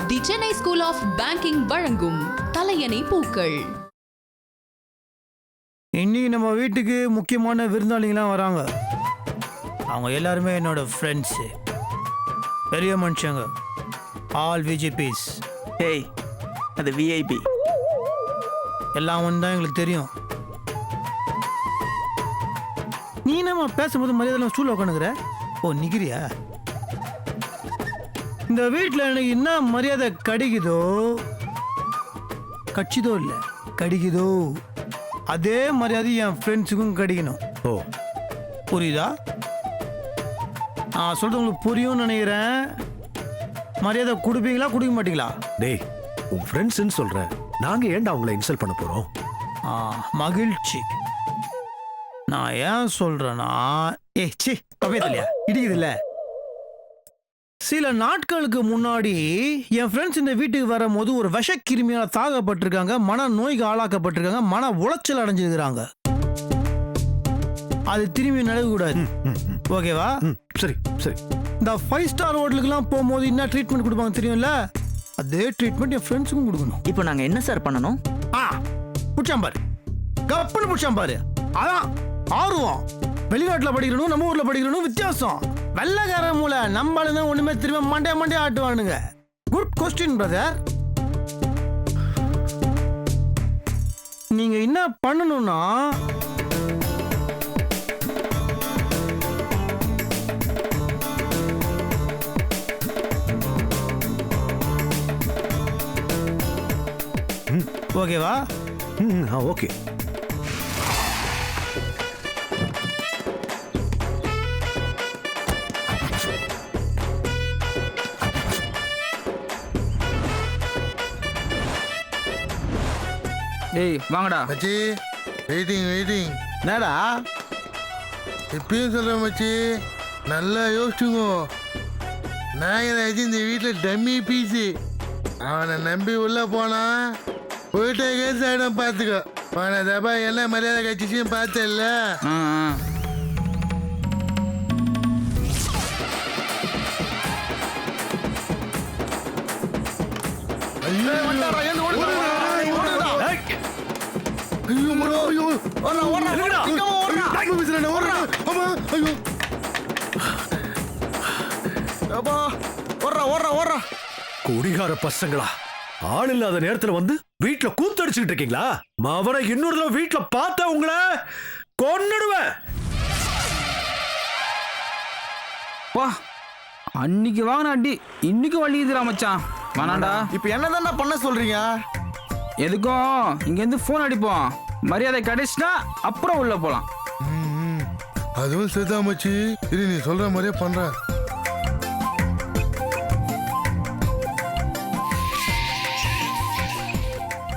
The Chennai school of banking வழங்கும் தலையணை பூக்கள். இன்னைக்கு நம்ம வீட்டுக்கு முக்கியமான விருந்தாளிங்களாம் வராங்க. அவங்க எல்லாருமே என்னோட ஃப்ரெண்ட்ஸு, பெரிய மனுஷங்க, ஆல் விஜிபிஸ். ஏய், அது விஐபி. எல்லாம் ஒன்று தான் எங்களுக்கு தெரியும். நீ நம்ம பேசும்போது மரியாதை ஸ்டூலில் உட்காந்துக்கிற. ஓ, நிக்கிறியா? இந்த வீட்டில் எனக்கு என்ன மரியாதை கிடைக்குதோ, கட்சிதோ இல்லை கிடைக்குதோ, அதே மரியாதை என் ஃப்ரெண்ட்ஸுக்கும் கிடைக்கணும். ஓ, புரியுதா? நான் சொல்றது உங்களுக்கு புரியும்னு நினைக்கிறேன். மரியாதை கொடுப்பீங்களா கொடுக்க மாட்டீங்களா? டேய், உன் ஃப்ரெண்ட்ஸ்ன்னு சொல்ற, நாங்க ஏன்டா அவங்கள இன்சல்ட் பண்ண போறோம்? மகிழ்ச்சி. நான் ஏன் சொல்றேன்னா, சி கவே இல்லையா, இடிக்குதுல்ல. சில நாட்களுக்கு முன்னாடி என் ஃப்ரெண்ட்ஸ் இந்த வீட்டுக்கு வரும்போது ஒரு விஷக்கிருமியால் தாக்கப்பட்டிருக்காங்க, மன நோய்க்கு ஆளாக்கப்பட்டிருக்காங்க, மன உளைச்சல் அடைஞ்சிருக்கிறாங்க. அது திரும்பி நடக்கக்கூடாது. ஓகேவா? சரி சரி. இந்த 5 ஸ்டார் ஹோட்டலுக்குலாம் போகும்போது என்ன ட்ரீட்மெண்ட் கொடுப்பாங்க தெரியும்ல, அதே ட்ரீட்மெண்ட் என் ஃப்ரெண்ட்ஸுக்கும் கொடுக்கணும். இப்போ நாங்க என்ன சார் பண்ணணும்? புடிச்சாம்பாரு, கப்புன்னு புடிச்சாம்பாரு. அதான் ஆர்வம். வெளிநாட்டில் படிக்கிறனும் நம்ம ஊரில் படிக்கிறனும் வித்தியாசம். வெள்ளக்கார மூளை நம்மளுங்க ஒண்ணுமே திரும்ப மண்டே ஆட்டுவானுங்க. Good question brother. நீங்க என்ன பண்ணணும்னா, ஓகேவா? ஓகே. ஏய் வாங்கடா மச்சி. வெயிட்டிங். என்னடா இப்பயும் சொல்கிறேன் மச்சி, நல்லா யோசிச்சுங்க. நாகராஜ் இந்த வீட்டில் டம்மி பீஸு. அவனை நம்பி உள்ளே போனா போயிட்டே கேஸ் ஆகிடும். பார்த்துக்கோ. அவனை தப்பா என்ன மரியாதை கட்சிச்சுன்னு பார்த்தல. குடிகார பசங்களா, ஆள் இல்லாத நேரத்துல வந்து வீட்டுல கூத்தடிச்சுக்கிட்டு இருக்கீங்களா? அவரை இன்னொரு தடவை வீட்டுல பார்த்தா உங்களை கொன்னுடுவேன். வா, அன்னைக்கு வாங்கின அடி இன்னைக்கு வலியுதுடா மச்சான். வேணாண்டா. இப்போ என்னதான்டா பண்ண சொல்றீங்க? எதுக்கும் இங்க இருந்து போன் அடிப்போம். மரியாதை கிடைச்சுனா அப்புறம் உள்ள போலாம். அதுவும் சரிதான் மச்சி. இது நீ சொல்ற மாதிரியே பண்ற.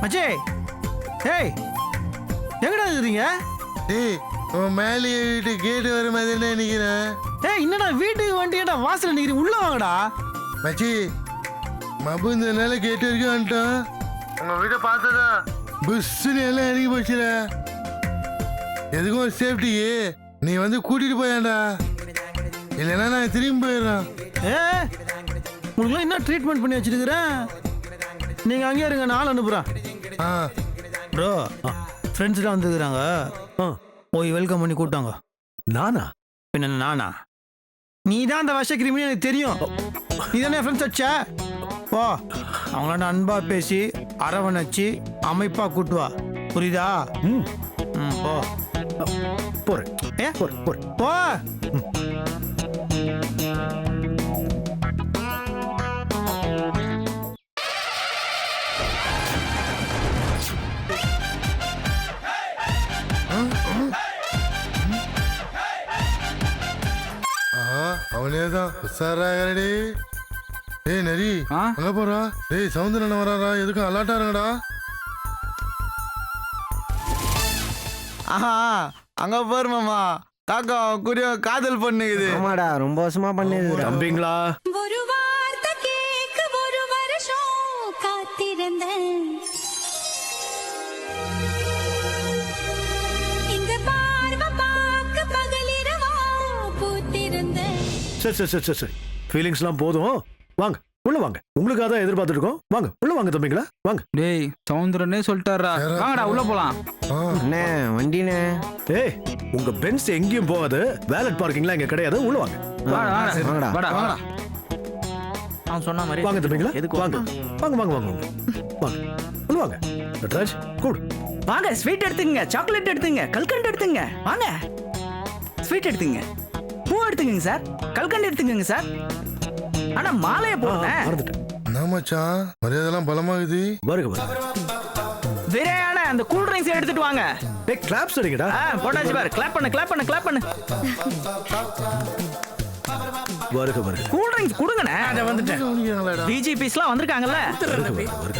மச்சே, ஏய் எங்கடா இருக்கிறீங்க? டேய், உன் மேலே வீட்டு கேட்டு வர மாதிரி என்ன நினைக்கிறேன். ஏய் என்னடா வீட்டுக்கு வந்துட்டா வாசல்ல நிக்கிறீங்க, உள்ள வாங்கடா. மச்சி, மபு இந்த நாள கேட்டு வரைக்கும் வந்துட்டோம். உங்க வீட்டை பார்த்ததா புஷ்ஷுன்னு எல்லாம் இறங்கி போச்சுல. எதுக்கும் ஒரு சேஃப்டிக்கு நீ வந்து கூட்டிட்டு போயாண்டா, இல்லைன்னா நான் திரும்பி போயிடுறேன். உங்களுக்குலாம் என்ன ட்ரீட்மெண்ட் பண்ணி வச்சிருக்கிறேன். நீங்க அங்கேயே இருங்க, நாள் அனுப்புறேன். ப்ரோ, ஃப்ரெண்ட்ஸ்லாம் வந்துருக்குறாங்க, போய் வெல்கம் பண்ணி கூட்டாங்க. நானா? பின்ன நானா? நீ தான் அந்த விஷ கிருமி, எனக்கு தெரியும். நீ தானே ஃப்ரெண்ட்ஸ் வச்ச. போ, அவங்களாண்ட அன்பா பேசி அரவணைச்சு அமைப்பா கூட்டுவா. புரியுதா? போ. போறேன். போ. அவனேதான் உஷாராகடி. ஏய் நரி, அங்க போறா. ஏய் சவுந்தரன் வராரா? எதுக்கும் அலாட்டா இருங்கடா. ஆஹா, அங்க பாரு மாமா, காக்கா குறிய காதல் பண்ணுது. ஆமாடா, ரொம்ப வருஷமா பண்ணுது. நம்பிங்களா? ஒரு வார்த்தை கேட்க ஒரு வருஷம் காத்திருந்தேன். இந்த பார்வை பார்க்க பகலிரவா பூத்திருந்தேன். சரி ஃபீலிங்ஸ்லாம் போதும், வாங்க உள்ள வாங்க. உங்களுக்காக தான் எதிர்பார்த்துட்டு இருக்கோம். வாங்க உள்ள வாங்க தம்பிங்களா, வாங்க. டேய் சவுந்தரனே சொல்லிட்டாரா, வாங்கடா உள்ள போலாம். அண்ணே வண்டிண்ணே. ஏய் உங்க பென்ஸ் எங்கேயும் போகாது. வேலட் பார்க்கிங்லாம் இங்க கிடையாது. உள்ள வாங்க. வாடா வாங்கடா. வாடா வாடா. அவன் சொன்ன மாதிரி வாங்க தம்பிங்களா, எதுக்கு வாங்க வாங்க வாங்க வாங்க வாங்க வாங்க உள்ள வாங்க. நட்ராஜ் கூடு. வாங்க ஸ்வீட் எடுத்துங்க, சாக்லேட் எடுத்துங்க, கல்கண்டு எடுத்துங்க. வாங்க ஸ்வீட் எடுத்துங்க, பூ எடுத்துங்க சார், கல்கண்டு எடுத்துங்க சார். ஆனா மாலையை போடுங்க. மறந்துட்டேன். என்ன மச்சான் மரியாதைலாம் பலமாகுது. வருக வருக. விரையான அந்த கூல் ட்ரிங்க்ஸ் எடுத்துட்டு வாங்க. டேய் கிளாப்ஸ் அடிங்கடா. போட்டாச்சு பாரு, கிளாப் பண்ணு கிளாப் பண்ணு கிளாப் பண்ணு. வருக வருக. கூல் ட்ரிங்க்ஸ் கொடுங்கண்ணே. அத வந்துட்டேன். கவனிக்கிறாங்களாடா. பிஜிபிஸ்லாம் வந்திருக்காங்கல்ல. வருக.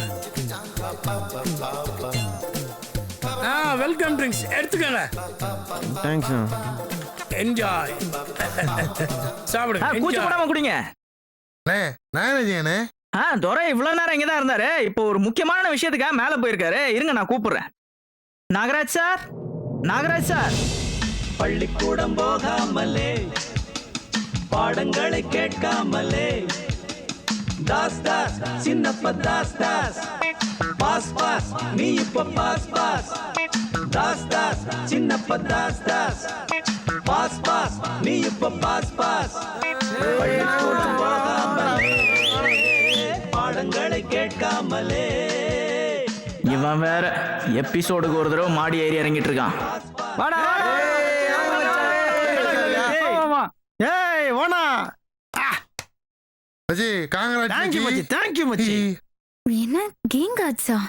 வெல்கம் ட்ரிங்க்ஸ் எடுத்துக்கங்க. தேங்க்ஸ். என்ஜாய். சாப்பிடுங்க. கூச்ச போடாம குடிங்க. அண்ணே, நான் என்ன செய்யணே? துரை இவ்வளவு நேரம் இங்கதான் இருந்தாரு. இப்போ ஒரு முக்கியமான விஷயத்துக்காக மேல போயிருக்காரு. இருங்க நான் கூப்பிடுறேன். Nagaraj sir, Nagaraj sir. பள்ளிக்கூடம் போகாமலே, பாடங்களை கேட்காமலே, தாஸ் தாஸ் சின்னப்ப தாஸ் தாஸ், பாஸ் பாஸ் நீ இப்ப pass pass, Das Das Chinnappa Das Das, pass pass நீ இப்ப பாஸ் பாஸ். பள்ளிக்கூடம் போகாமலே, பாடங்களை கேட்காமலே. இவன் வேற எபிசோடுக்கு ஒரு தடவை மாடி ஏறி இறங்கிட்டு இருக்கான். வாடா. ஏய் ஓனா. மச்சி காங்கராஜ் தேங்க் யூ மச்சி, தேங்க் யூ மச்சி. என்ன கேங்காட்ஸா?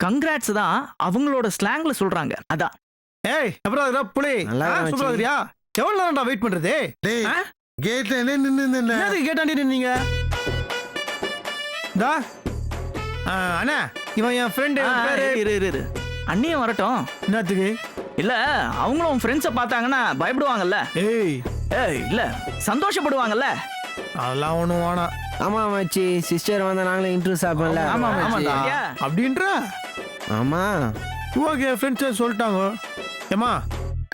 கங்க்ராட்ஸ் தான் அவங்களோட ஸ்லாங்ல சொல்றாங்க. அதான். ஏய் அப்புறம் அதெல்லாம் புளி நல்லா இருந்துச்சு. சூப்பரா இருக்கியா? எவ்வளவு நேரம்டா வெயிட் பண்றது? டேய் கேட்ல என்ன நின்னு என்னது கேட்டாண்டி நின்னீங்க? டா அண்ணா இவன் என் ஃப்ரெண்டு. இரு அண்ணியும் வரட்டும். என்னத்துக்கு? இல்ல அவங்களும் ஃப்ரெண்ட்ஸை பார்த்தாங்கன்னா பயப்படுவாங்கல்ல. ஏய் ஏய் இல்ல சந்தோஷப்படுவாங்கல்ல. அதெல்லாம் ஒண்ணும் வேணாம். ஆமா மச்சி, சிஸ்டர் வந்தா நாங்களே இன்ட்ரெஸ்ட் சாப்பிடல. ஆமா ஆமாடா சரியா? அப்படின்ற ஆமா. ஓகே ஃப்ரெண்ட்ஸ் சொல்லிட்டாங்க. ஏமா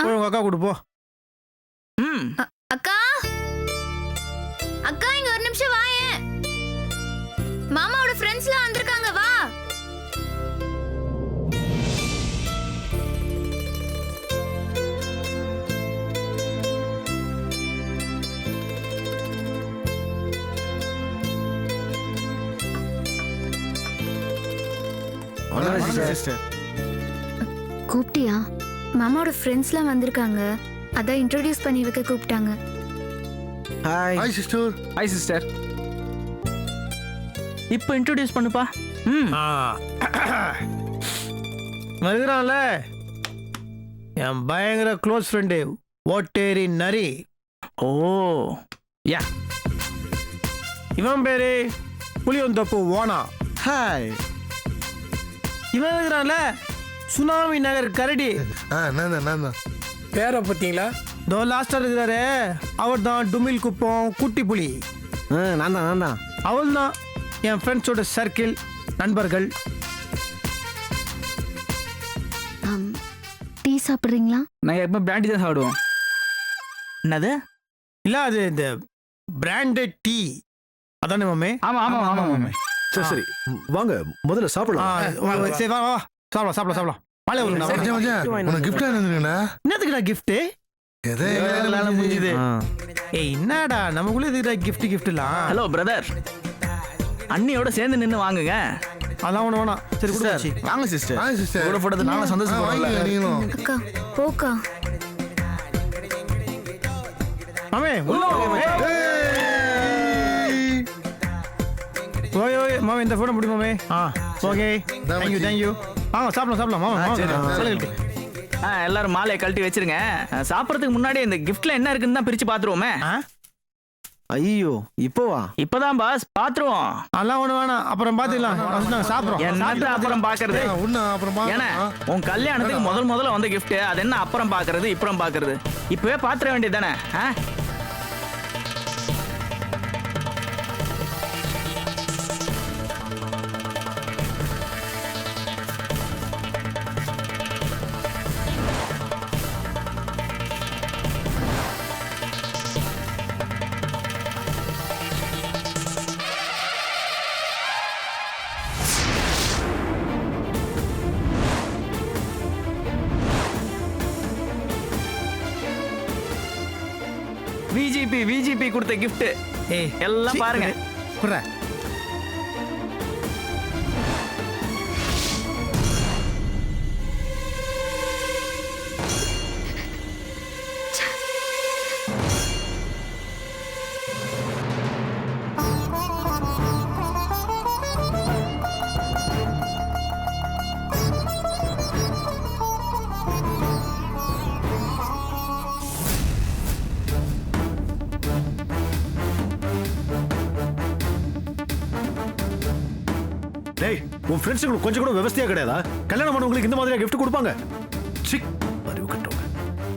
போய் உங்க அக்கா கூட்டு போ. ம் அக்கா அக்கா இங்க ஒரு நிமிஷம் வாயேன். மாமாவோட ஃப்ரெண்ட்ஸ்லாம் வந்திருக்காங்க, வா. சிஸ்டர். கூப்பிட்டியா? மாமாவோட ஃப்ரெண்ட்ஸ்லாம் வந்திருக்காங்க, அதான் இன்ட்ரோடியூஸ் பண்ணி வைக்க கூப்பிட்டாங்க. Hi. Hi sister. Hi sister. இப்போ இன்ட்ரோடியூஸ் பண்ணுப்பா. ம் வருகிறான்ல என் பயங்கர க்ளோஸ் ஃப்ரெண்டு ஓட்டேரி நரி. ஓ யா இவன் பேரு புளியந்தோப்பு ஓனா. ஹாய். இவன் இருக்கிறான்ல சுனாமி நகர் கரடி. நான் தான். பேரை பார்த்தீங்களா? தோ லாஸ்டா இருக்கிறாரு அவர் தான் டுமில் குப்பம் குட்டி புலி. நான் தான். அவள் தான் என் ஃப்ரெண்ட்ஸோட சர்க்கிள் நண்பர்கள். டீ சாப்பிட்றீங்களா? நாங்க எப்போ பிராண்டி தான் சாப்பிடுவோம். என்னது? இல்ல அது இந்த பிராண்டட் டீ அதானே மாமே? ஆமா ஆமா ஆமா ஆமா. சரி வாங்க முதல்ல சாப்பிடலாம். சரி வா வா சாப்பிடலாம். மாலை மச்சான் உனக்கு கிஃப்ட் என்னதுங்கண்ணா? என்னத்துக்குடா கிஃப்ட்? எதை முடிஞ்சுது. ஏய் என்னடா நமக்குள்ள இதுடா கிஃப்ட்லாம். ஹலோ பிரதர், அண்ணியோட சேர்ந்து நின்று வாங்குங்க. அதான் ஒண்ணு வேணாம். சரி குடுச்சி வாங்க சிஸ்டர். Hi sister. கூட போட்டது நானும் சந்தோஷப்படுறேன். நீங்களும் அக்கா போக்கா. மாமே உள்ள வாங்க. ஓய் மாமே இந்த போட முடியுமா மாமே? Okay thank you. வாங்க சாப்பிடலாம் மாமா. சொல்லுங்க. எல்லாரும் மாலையை கழட்டி வச்சிருங்க. சாப்பிட்றதுக்கு முன்னாடி இந்த கிஃப்ட்ல என்ன இருக்குன்னு தான் பிரிச்சு பாத்துருவோமே. ஐயோ இப்போவா? இப்பதான் பாஸ் பாத்துருவோம். அதெல்லாம் ஒண்ணு வேணாம், அப்புறம் பாத்துக்கலாம். சாப்பிடுறோம். என்னது அப்புறம் பாக்குறது? ஏன்னா உன் கல்யாணத்துக்கு முதல்ல வந்த கிஃப்ட் அது என்ன அப்புறம் பாக்குறது இப்புறம் பாக்குறது? இப்பவே பாத்துற வேண்டியது தானே. டிஜிபி விஜிபி கொடுத்த gift ஏய் எல்லாம் பாருங்க. குடுறா. டேய் உன் ஃப்ரெண்ட்ஸுங்களுக்கு கொஞ்சம் கூட விவசாயம் கிடையாதா? கல்யாணம் பண்ணவங்களுக்கு இந்த மாதிரியா gift கொடுப்பாங்க? சி, அறிவு கட்டவங்க.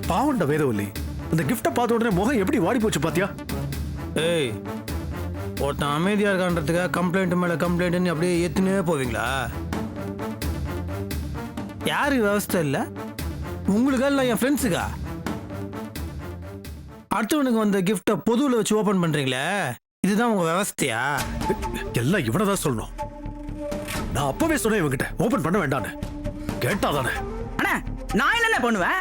பாவண்ட வேதவல்லி, அந்த gift-அ பார்த்த உடனே முகம் எப்படி வாடி போச்சு பாத்தியா? ஏய் ஒருத்தன் அமைதியாக இருக்கான்றதுக்காக கம்ப்ளைண்ட் மேலே கம்ப்ளைண்ட்னு அப்படியே ஏற்றுனே போவீங்களா? யாருக்கு விவஸ்தை இல்லை? உங்களுக்கா இல்லை என் ஃப்ரெண்ட்ஸுக்கா? அடுத்தவனுக்கு வந்த கிஃப்டை பொதுவில் வச்சு ஓப்பன் பண்ணுறீங்களே, இதுதான் உங்கள் விவஸ்தையா? எல்லாம் இவனை தான் சொல்லணும். நான் அப்பவே சொன்னேன் இவங்கிட்ட ஓபன் பண்ண வேண்டான்னு. கேட்டாதானே? அண்ணா நான் என்ன பண்ணுவேன்?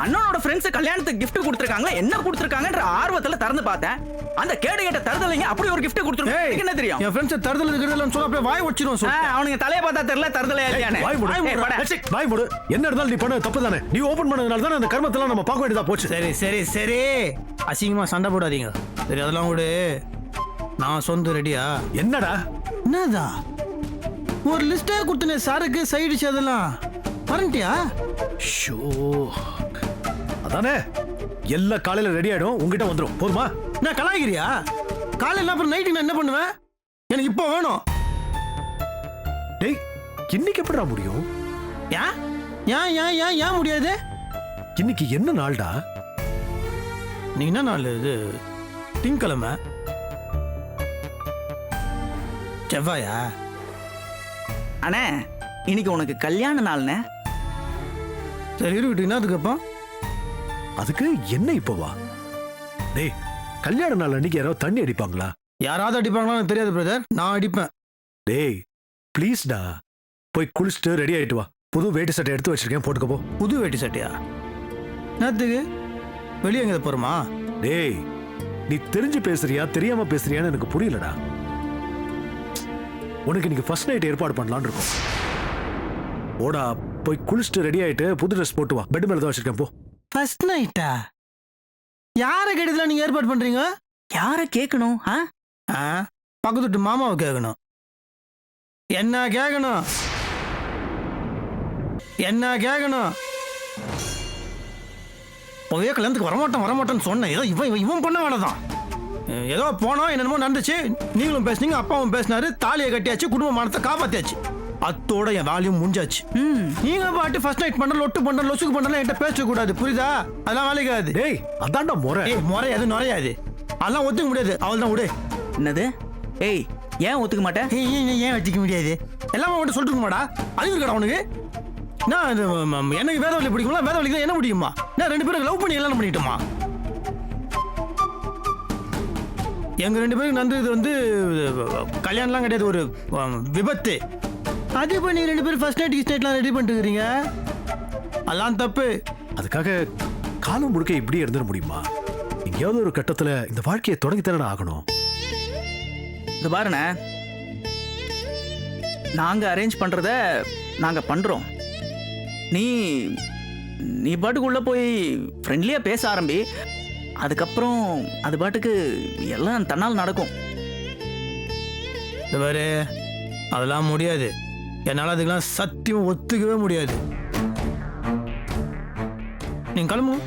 அண்ணனோட ஃப்ரெண்ட்ஸ் கல்யாணத்துக்கு gift கொடுத்துருக்காங்களா, என்ன கொடுத்துருக்காங்கன்ற ஆர்வத்துல திறந்து பார்த்தேன். அந்த கேடு கேட்ட தருதலைங்க அப்படி ஒரு gift கொடுத்துருக்காங்க. என்ன தெரியும்? என் ஃப்ரெண்ட்ஸ் தருதல் இருக்கிறதுல சொல்ல அப்படியே வாய் வச்சிரும் சொல்ல. அவனுங்க தலைய பார்த்தா தெரியல தருதலையா இல்லையானே. வாய் மூடு. ஏய், வாய் மூடு. என்ன இருந்தாலும் நீ பண்ண தப்பு தானே. நீ ஓபன் பண்ணதுனால தானே அந்த கர்மத்தெல்லாம் நம்ம பார்க்க வேண்டியதா போச்சு. சரி சரி சரி, அசிங்கமாக சண்டை போடாதீங்க. சரி அதெல்லாம் கூட நான் சொந்த ரெடியா? என்னடா? என்னதா ஒரு லிஸ்டே கொடுத்தனே சாருக்கு சைடு அதெல்லாம் வரண்டியா? ஷோ, அதானே எல்லா காலையில ரெடி ஆயிடும், உங்ககிட்ட வந்துரும். போதுமா? நான் கலாய்கிறியா? காலையில் அப்புறம் நைட்டு நான் என்ன பண்ணுவேன்? எனக்கு இப்போ வேணும். டேய், இன்னைக்கு எப்படிடா முடியும்? ஏன் ஏன் ஏன் ஏன் ஏன் முடியாது? இன்னைக்கு என்ன நாள்டா? நீ என்ன நாள் இது? திங்கக்கிழமை, செவ்வாயா? அண்ணே இன்னைக்கு உனக்கு கல்யாண நாள்னே. சரி இருக்கட்டும், அதுக்கப்போ அதுக்கு என்ன இப்போ வா? டேய், கல்யாண நாள் அன்னைக்கு யாராவது தண்ணி அடிப்பாங்களா? யாராவது அடிப்பாங்களான்னு எனக்கு தெரியாது பிரதர், நான் அடிப்பேன். டேய் ப்ளீஸ்டா, போய் குளிச்சுட்டு ரெடி ஆயிட்டு வா. புது வேட்டி சட்டை எடுத்து வச்சிருக்கேன், போட்டுக்க போ. புது வேட்டி சட்டையா? நேரத்துக்கு வெளியே எங்கே போகிறோமா? டேய், நீ தெரிஞ்சு பேசுறியா தெரியாம பேசுறியான்னு எனக்கு புரியலடா. உனக்கு இன்னைக்கு ஃபர்ஸ்ட் நைட் ஏற்பாடு பண்ணலான்னு இருக்கோம். ஓடா, போய் குளிச்சுட்டு ரெடி ஆயிட்டு புது ட்ரெஸ் போட்டு வா. பெட் மேல தான் வச்சிருக்கேன், போ. ஃபர்ஸ்ட் நைட்டா? யாரை கேட்டதுல நீங்க ஏற்பாடு பண்றீங்க? யார கேட்கணும்? பக்கத்து வீட்டு மாமாவை கேட்கணும். என்ன கேட்கணும்? என்ன கேட்கணும்? ஒரே கல்யாணத்துக்கு வரமாட்டேன்னு சொன்னேன். ஏதோ இவன் பண்ண வேலைதான். ஏதோ போனோம், என்னென்னமோ நடந்துச்சு. நீங்களும் பேசுனீங்க, அப்பாவும் பேசினாரு, தாலியை கட்டியாச்சு, குடும்ப மானத்தை காப்பாத்தியாச்சு. அத்தோட என் வேலையும் முடிஞ்சாச்சு. நீங்க பாட்டு ஃபர்ஸ்ட் நைட் பண்ற, லொட்டு பண்ற, லொசுக்கு பண்றலாம் என்கிட்ட பேசக்கூடாது, புரியுதா? அதெல்லாம் வேலைக்காது. டேய், அதான்டா முறை. முறை எது நுறையாது, அதெல்லாம் ஒத்துக்க முடியாது. அவள் தான் விடு. என்னது? ஏய், ஏன் ஒத்துக்க மாட்டேன்? ஏன் வச்சுக்க முடியாது? எல்லாமே மட்டும் சொல்லிட்டு மாடா, அது இருக்கடா உனக்கு. நான் எனக்கு வேதவழி பிடிக்குமா? வேதவழிக்கு தான் என்ன பிடிக்குமா? நான் ரெண்டு பேரும் லவ் பண்ணி கல்யாணம் பண்ணிட்டோமா? எங்க ரெண்டு பேருக்கு நடந்தது வந்து கல்யாணம்லாம் கிடையாது, ஒரு விபத்து. அது இப்போ நீங்க ரெண்டு பேரும் ஃபர்ஸ்ட் நைட் நைட்லாம் ரெடி பண்ணிட்டு இருக்கீங்க, அதெல்லாம் தப்பு. அதுக்காக காலம் முழுக்க இப்படியே இருந்துட முடியுமா? எங்கேயாவது ஒரு கட்டத்துல இந்த வாழ்க்கையை தொடங்கி தரணும் ஆகணும். இது பாருண்ணே, நாங்க அரேஞ்ச் பண்றத நாங்க பண்றோம். நீ பாட்டுக்குள்ள போய் ஃப்ரெண்ட்லியா பேச ஆரம்பி. அதுக்கப்புறம் அது பாட்டுக்கு எல்லாம் தன்னால் நடக்கும். இது பாரு, அதெல்லாம் முடியாது. என்னால் அதுக்கெல்லாம் சத்தியம் ஒத்துக்கவே முடியாது. நீங்க கிளம்புங்க,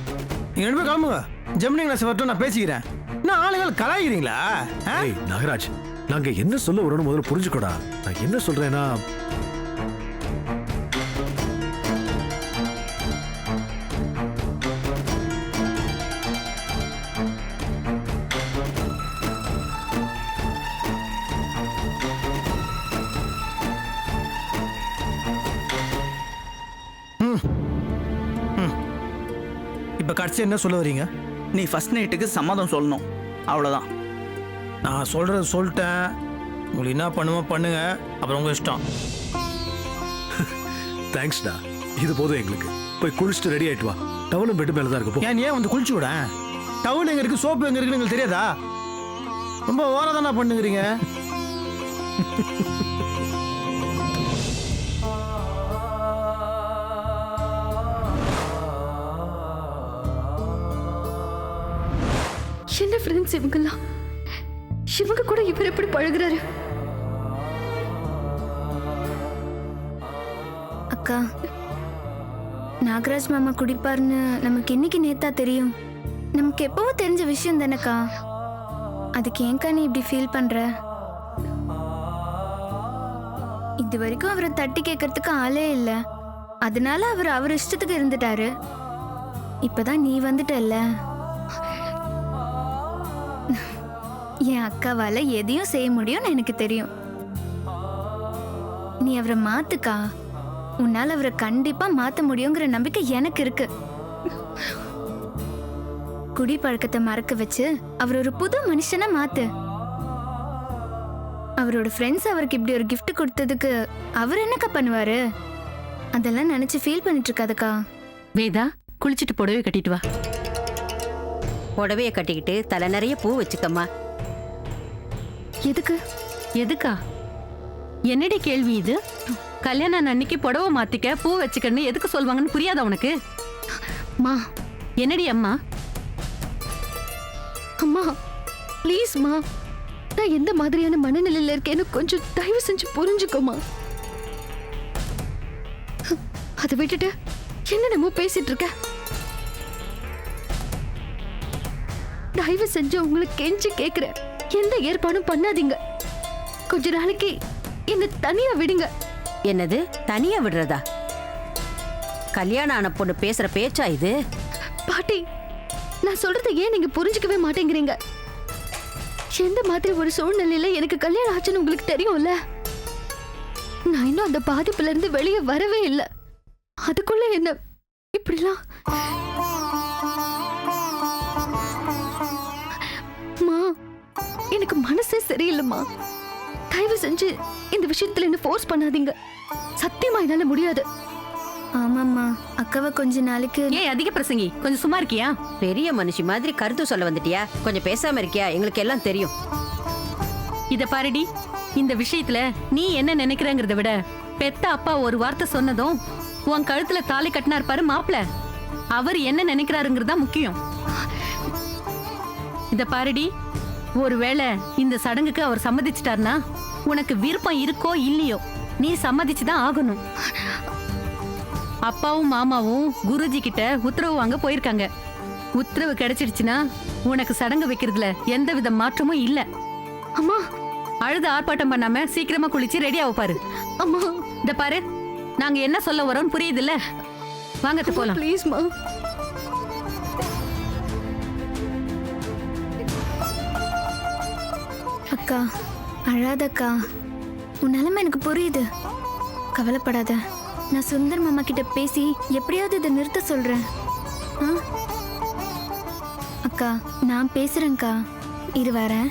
நீங்க ரெண்டு பேரும் கிளம்புங்க. ஜெமினி கிளாஸ் வரட்டும், நான் பேசிக்கிறேன். நான் ஆளுகள் கலாய்கிறீங்களா? ஏய் நாகராஜ், நாங்க என்ன சொல்ல வரோன்னு முதல்ல புரிஞ்சுக்கோடா. நான் என்ன சொல்றேன்னா, இப்ப கடைசி என்ன சொல்ல வரீங்க? நீ ஃபர்ஸ்ட் நைட்டுக்கு சம்மதம் சொல்லணும், அவ்வளோதான். நான் சொல்றது சொல்லிட்டேன். உங்களுக்கு என்ன பண்ணுமோ பண்ணுங்க, அப்புறம் உங்க இஷ்டம். தேங்க்ஸ்டா, இது போதும் எங்களுக்கு. போய் குளிச்சுட்டு ரெடி ஆயிட்டு வா. டவலும் பெட்டு மேல தான் இருக்கு, போ. ஏன் வந்து குளிச்சு விட? டவுல் எங்க இருக்கு, சோப்பு எங்க இருக்குன்னு உங்களுக்கு தெரியாதா? ரொம்ப ஓரம் தானே பண்ணுங்கிறீங்க. என்ன ஃப்ரெண்ட்ஸ் இவங்கெல்லாம்? இவங்க கூட இவர் எப்படி பழகுறாரு? அக்கா, நாகராஜ் மாமா குடிப்பாருன்னு நமக்கு இன்னைக்கு நேத்தா தெரியும். நமக்கு எப்பவும் தெரிஞ்ச விஷயம் தானக்கா. அதுக்கு ஏன்க்கா நீ இப்படி ஃபீல் பண்ற? இது வரைக்கும் அவரை தட்டி கேட்கறதுக்கு ஆளே இல்லை. அதனால அவர் இஷ்டத்துக்கு இருந்துட்டாரு. இப்பதான் நீ வந்துட்டல்ல. என் அக்காவால எதையும் செய்ய முடியும்னு எனக்கு தெரியும். நீ அவரை மாத்துக்கா. உன்னால அவரை கண்டிப்பா மாத்த முடியுங்கிற நம்பிக்கை எனக்கு இருக்கு. குடி பழக்கத்தை மறக்க வச்சு அவர் ஒரு புது மனுஷனா மாத்து. அவரோட ஃப்ரெண்ட்ஸ் அவருக்கு இப்படி ஒரு gift கொடுத்ததுக்கு அவர் என்னக்கா பண்ணுவாரு? அதெல்லாம் நினைச்சு ஃபீல் பண்ணிட்டு இருக்காதக்கா. வேதா, குளிச்சிட்டு புடவை கட்டிட்டு வா. புடவைய கட்டிக்கிட்டு தலை நிறைய பூ வச்சுக்கம்மா. எதுக்கு? எதுக்கா? என்னடி கேள்வி இது? கல்யாணம் அன்னைக்கு புடவை மாத்திக்க பூ வச்சுக்கன்னு எதுக்கு சொல்வாங்கன்னு புரியாதா உனக்கு? மா, என்னடி அம்மா? அம்மா ப்ளீஸ் மா, நான் எந்த மாதிரியான மனநிலையில இருக்கேன்னு கொஞ்சம் தயவு செஞ்சு புரிஞ்சுக்கோமா. அதை விட்டுட்டு என்னென்னமோ பேசிட்டு இருக்க. தயவு செஞ்சு உங்களுக்கு கெஞ்சி கேக்குறேன், எந்த ஏற்பாடும் பண்ணாதீங்க. கொஞ்ச நாளைக்கு என்ன தனியா விடுங்க. என்னது தனியா விடுறதா? கல்யாணம் ஆன பொண்ணு பேசுற பேச்சா இது? பாட்டி, நான் சொல்றதை ஏன் நீங்க புரிஞ்சுக்கவே மாட்டேங்கிறீங்க? எந்த மாதிரி ஒரு சூழ்நிலையில எனக்கு கல்யாணம் ஆச்சுன்னு உங்களுக்கு தெரியும்ல. நான் இன்னும் அந்த பாதிப்புல இருந்து வெளியே வரவே இல்லை. அதுக்குள்ள என்ன இப்படிலாம்? மா, எனக்கு மனசே சரியில்லைம்மா. தயவு செஞ்சு இந்த விஷயத்துல என்ன ஃபோர்ஸ் பண்ணாதீங்க. சத்தியமா என்னால முடியாது. ஆமாம்மா, அக்காவை கொஞ்ச நாளைக்கு. ஏன் அதிக பிரசங்கி, கொஞ்சம் சும்மா இருக்கியா? பெரிய மனுஷி மாதிரி கருத்து சொல்ல வந்துட்டியா? கொஞ்சம் பேசாம இருக்கியா? எங்களுக்கு எல்லாம் தெரியும். இத பாருடி, இந்த விஷயத்துல நீ என்ன நினைக்கிறங்கிறத விட பெத்த அப்பா ஒரு வார்த்தை சொன்னதும் உன் கழுத்துல தாலி கட்டினார் பாரு மாப்பிள, அவர் என்ன நினைக்கிறாருங்கிறதா முக்கியம். இத பாருடி, ஒருவேளை இந்த சடங்குக்கு அவர் சம்மதிச்சிட்டார்னா உனக்கு விருப்பம் இருக்கோ இல்லையோ நீ சம்மதிச்சுதான் ஆகணும். அப்பாவும் மாமாவும் குருஜி கிட்ட உத்தரவு வாங்க போயிருக்காங்க. உத்தரவு கிடைச்சிடுச்சுன்னா உனக்கு சடங்கு வைக்கிறதுல எந்த வித மாற்றமும் இல்ல. அம்மா, அழுது ஆர்ப்பாட்டம் பண்ணாம சீக்கிரமா குளிச்சு ரெடி ஆக பாரு. அம்மா, இத பாரு, நாங்க என்ன சொல்ல வரோம்னு புரியுது இல்ல? வாங்கத்து போலாம். ப்ளீஸ்மா. அக்கா, அழாதக்கா. உன் நிலைமை எனக்கு புரியுது. கவலைப்படாத. நான் சுந்தர் மாமா கிட்ட பேசி எப்படியாவது இதை நிறுத்த சொல்றேன். அக்கா, நான் பேசுறேன்க்கா. இரு வரேன்.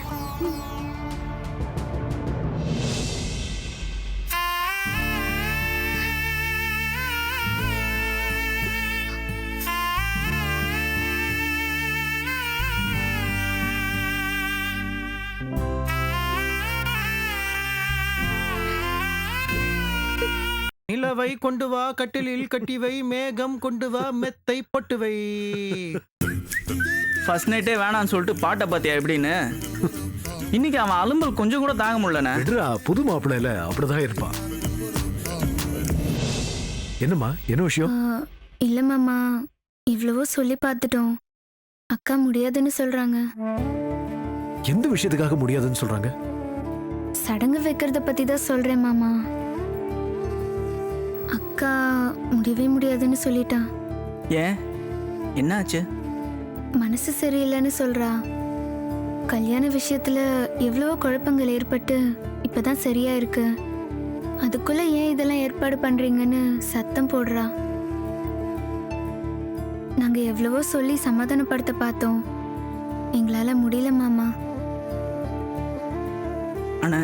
நிலவை கொண்டு வா, கட்டிலில் கட்டி வை, மேகம் கொண்டு வா, மெத்தை பொட்டு வை. ஃபர்ஸ்ட் நைட்டே வேணான்னு சொல்லிட்டு பாட்டை பார்த்தியா எப்படின்னு? இன்னைக்கு அவன் அலும்பல் கொஞ்சம் கூட தாங்க முடியலண்ணே. விடுறா, புது மாப்பிள்ளைல அப்படிதான் இருப்பான். என்னம்மா, என்ன விஷயம்? இல்ல மாமா, இவ்வளவோ சொல்லி பார்த்துட்டோம். அக்கா முடியாதுன்னு சொல்றாங்க. எந்த விஷயத்துக்காக முடியாதுன்னு சொல்றாங்க? சடங்கு வைக்கிறத பத்தி தான் சொல்றேன் மாமா. அக்கா முடியவே முடியாதுன்னு சொல்லிட்டா. ஏன், என்னாச்சு? மனசு சரியில்லைன்னு சொல்றா. கல்யாண விஷயத்துல எவ்வளவோ குழப்பங்கள் ஏற்பட்டு இப்பதான் சரியா இருக்கு. அதுக்குள்ள ஏன் இதெல்லாம் ஏற்பாடு பண்றீங்கன்னு சத்தம் போடுறா. நாங்க எவ்வளவோ சொல்லி சமாதானப்படுத்த பார்த்தோம். எங்களால முடியல மாமா. அண்ணா,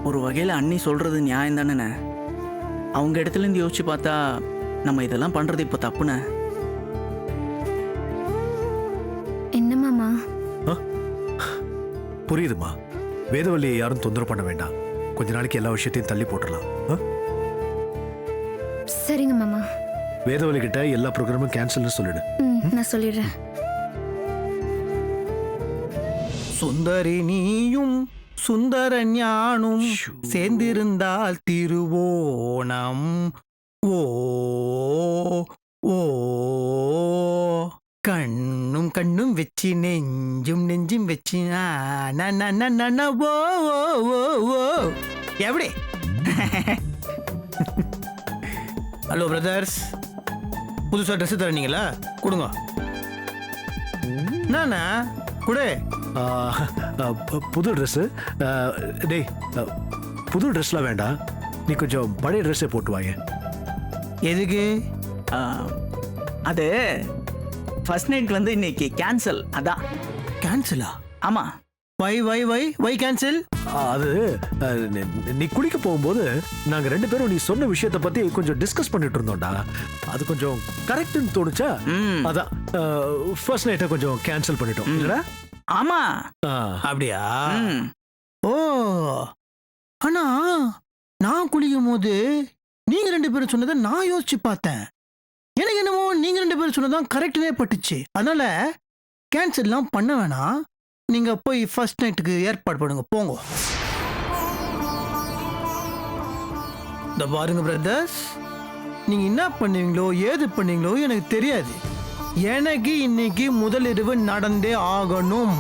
ஒரு வகையில் அண்ணி சொல்றது நியாயம் தானே. அவங்க இடத்துல இருந்து யோசிச்சு பார்த்தா நம்ம இதெல்லாம் பண்றது இப்போ தப்புண்ணே. புரியுதுமா. வேதவல்லியை யாரும் தொந்தரவு பண்ண வேண்டாம். கொஞ்ச நாளைக்கு எல்லா விஷயத்தையும் தள்ளி போட்டுடலாம். ஆ? சரிங்க மாமா. வேதவல்லி கிட்ட எல்லா ப்ரோக்ராமும் கேன்சல்னு சொல்லிடு. நான் சொல்லிடுறேன். சுந்தரி நீயும் சுந்தர ஞானும் சேர்ந்திருந்தால் திருவோணம். ஓ ஓ கண்ணும் கண்ணும் வச்சு நெஞ்சும் நெஞ்சும் வச்சு ஓ ஓ ஓ எப்படி? ஹலோ பிரதர்ஸ், புதுசாக ட்ரெஸ் தரீங்களா? கொடுங்க. நானா குடு. புது ட்ரெஸ்ஸு டேய், புது ட்ரெஸ்லாம் வேண்டாம். நீ கொஞ்சம் பழைய ட்ரெஸ்ஸே போட்டு வாங்க. எதுக்கு? அது ஃபர்ஸ்ட் நைட் வந்து இன்னைக்கு கேன்சல். அதான். கேன்சலா? ஆமா. வை கேன்சல்? அது நீ குளிக்க போகும்போது நாங்க 2 பேரும் நீ சொன்ன விஷயத்தை பத்தி கொஞ்சம் டிஸ்கஸ் பண்ணிட்டு இருந்தோம்டா. அது கொஞ்சம் கரெக்ட்னு தோணுச்சா? அதான் ஃபர்ஸ்ட் நைட்டை கொஞ்சம் கேன்சல் பண்ணிட்டோம் இல்லடா? ஆமா. அப்படியா? ஓ, ஆனா நான் குளிக்கும் போது நீங்க 2 பேரும் சொன்னதை நான் யோசிச்சு பார்த்தேன். எனக்கு என்னமோ நீங்க 2 பேரும் சொன்னதான் கரெக்டே பட்டுச்சு. அதனால கேன்சல்லாம் பண்ண வேணாம். நீங்க போய் ஃபர்ஸ்ட் நைட்டுக்கு ஏற்பாடு பண்ணுங்க, போங்க. இந்த பாருங்க பிரதர்ஸ், நீங்க என்ன பண்ணுவீங்களோ ஏது பண்ணுவீங்களோ எனக்கு தெரியாது. எனக்கு இன்னைக்கு முதல் இரவு நடந்தே ஆகணும்.